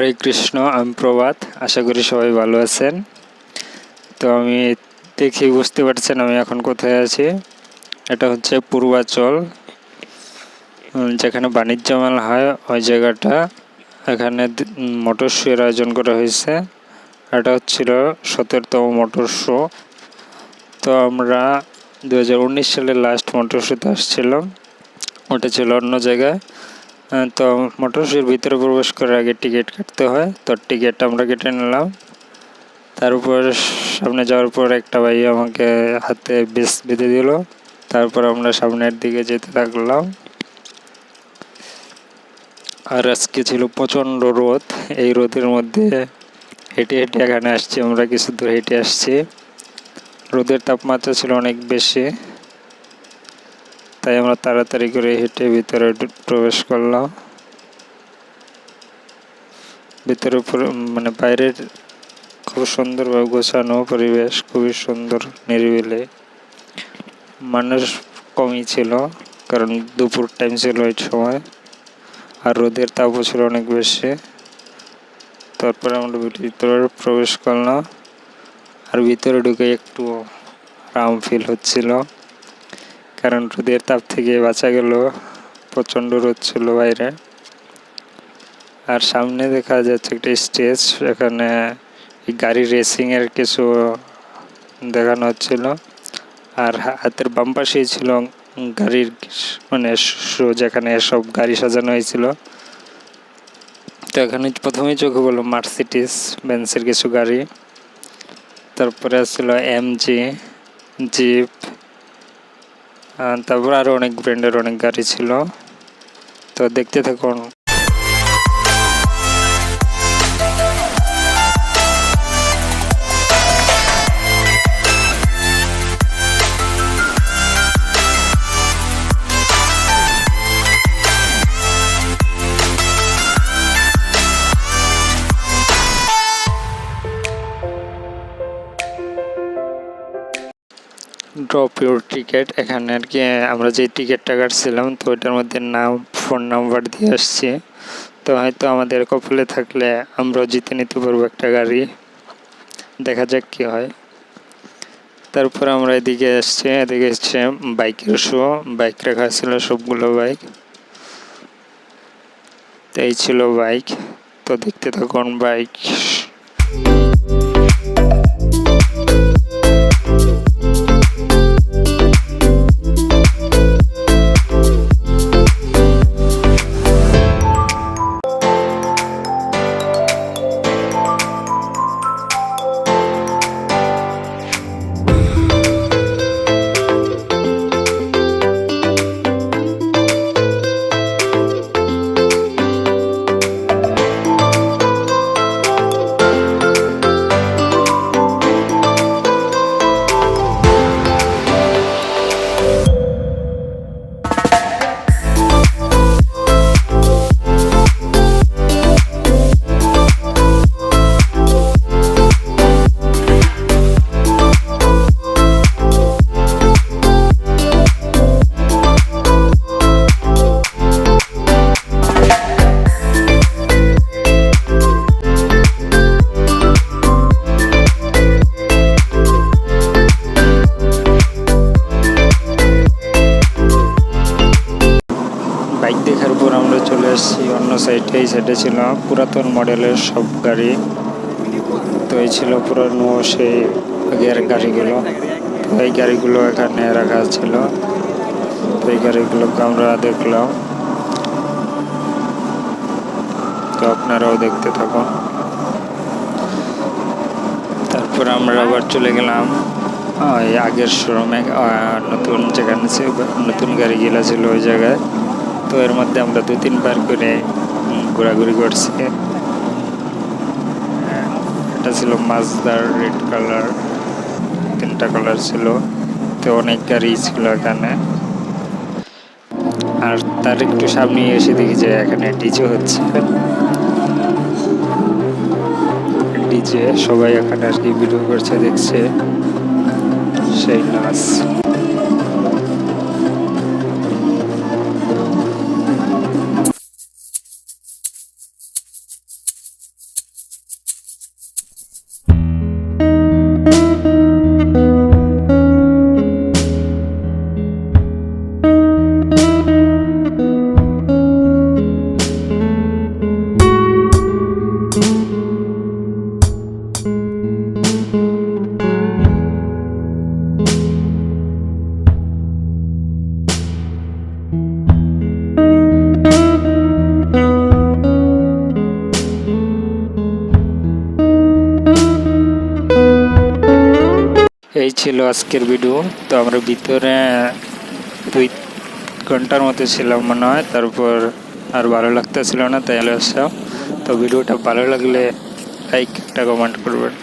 হরে কৃষ্ণ, আমি প্রভাত। আশা করি সবাই ভালো আছেন। তো আমি দেখি বুঝতে পারছেন আমি এখন কোথায় আছি। এটা হচ্ছে পূর্বাচল, যেখানে বাণিজ্য মেলা হয় ওই জায়গাটা। এখানে মোটর শোয়ের আয়োজন করা হয়েছে। এটা হচ্ছিল 17তম মোটর শো। তো আমরা 2019 সালের লাস্ট মোটর শোতে আসছিলাম, ওটা ছিল অন্য জায়গায়। তো মোটর শোর ভিতরে প্রবেশ করার আগে টিকিট কাটতে হয়, তো টিকিট আমরা কেটে নিলাম। তারপর সামনে যাওয়ার পর একটা ভাই আমাকে হাতে বেশ বেঁধে দিল। তারপর আমরা সামনের দিকে যেতে থাকলাম। আর আজকে ছিল প্রচণ্ড রোদ। এই রোদের মধ্যে হেঁটে হেঁটে এখানে আসছি, আমরা কিছু দূর হেঁটে আসছি। রোদের তাপমাত্রা ছিল অনেক বেশি, তাই আমরা তাড়াতাড়ি করে হেঁটে ভিতরে প্রবেশ করলাম। ভিতরে মানে বাইরের খুব সুন্দরভাবে গোছানো পরিবেশ, খুবই সুন্দর, নিরিবিলি। মানুষ কমই ছিল, কারণ দুপুর টাইম ছিল ওই সময়, আর রোদের তাপও ছিল অনেক বেশি। তারপরে আমরা ভিতরে প্রবেশ করলাম, আর ভিতরে ঢুকে একটু আরাম ফিল হচ্ছিল, কারণ রোদের তাপ থেকে বাঁচা গেল। প্রচণ্ড রোদ ছিল বাইরে। আর সামনে দেখা যাচ্ছে একটা স্টেজ, এখানে গাড়ি রেসিংয়ের কিছু দেখানো হচ্ছিল। আর হাতের বাম পাশেই ছিল গাড়ির মানে শো, যেখানে সব গাড়ি সাজানো হয়েছিল। তো এখানে প্রথমেই চোখে বললো মার্সিডিজ বেন্সের কিছু গাড়ি, তারপরে আসছিল এমজি, জিপ, তারপর আরও অনেক ব্র্যান্ডের অনেক গাড়ি ছিল। তো দেখতে থাকুন। ড্রপ ইউর টিকিট, এখানে আর কি আমরা যে টিকিটটা কাটছিলাম, তো ওইটার মধ্যে নাম, ফোন নাম্বার দিয়ে আসছি। তো হয়তো আমাদের কপালে থাকলে আমরাও জিতে নিতে পারবো একটা গাড়ি। দেখা যাক কি হয়। তারপর আমরা এদিকে এসছে বাইকের শো। বাইক রাখা ছিল সবগুলো বাইক। তো এই ছিল বাইক। তো দেখতে থাকুন বাইক। বাইক দেখার পর আমরা চলে এসেছি অন্য সাইডে। এই সাইডে ছিল পুরাতন মডেলের সব গাড়ি। তো এই ছিল পুরানো সেই আগের গাড়িগুলো। তো এই গাড়িগুলো এখানে রাখা ছিল। তো এই গাড়িগুলোকে আমরা দেখলাম। তো আপনারাও দেখতে থাকুন। তারপর আমরা আবার চলে গেলাম ওই আগের শোরুমে, নতুন যেখানে নতুন গাড়িগুলো ছিল ওই জায়গায়। তো এর মধ্যে আমরা 2-3 বার করে ঘোরাঘুরি করছি। এটা ছিল মাজদার রেড কালার, 3টা কালার ছিল। তো অনেক গাড়ি ছিল এখানে। আর তার একটু সামনে এসে দেখি যে এখানে ডিজে হচ্ছে। ডিজে সবাই এখানে আর কি ভিডিও করছে, দেখছে সেই নাচ। এই ছিল আজকের ভিডিও। তো আমরা ভিতরে 2 ঘন্টার মতো ছিলাম মনে হয়, তারপর আর ভালো লাগতেছিল না, তাই আসলাম। তো ভিডিওটা ভালো লাগলে লাইক একটা কমেন্ট করবেন।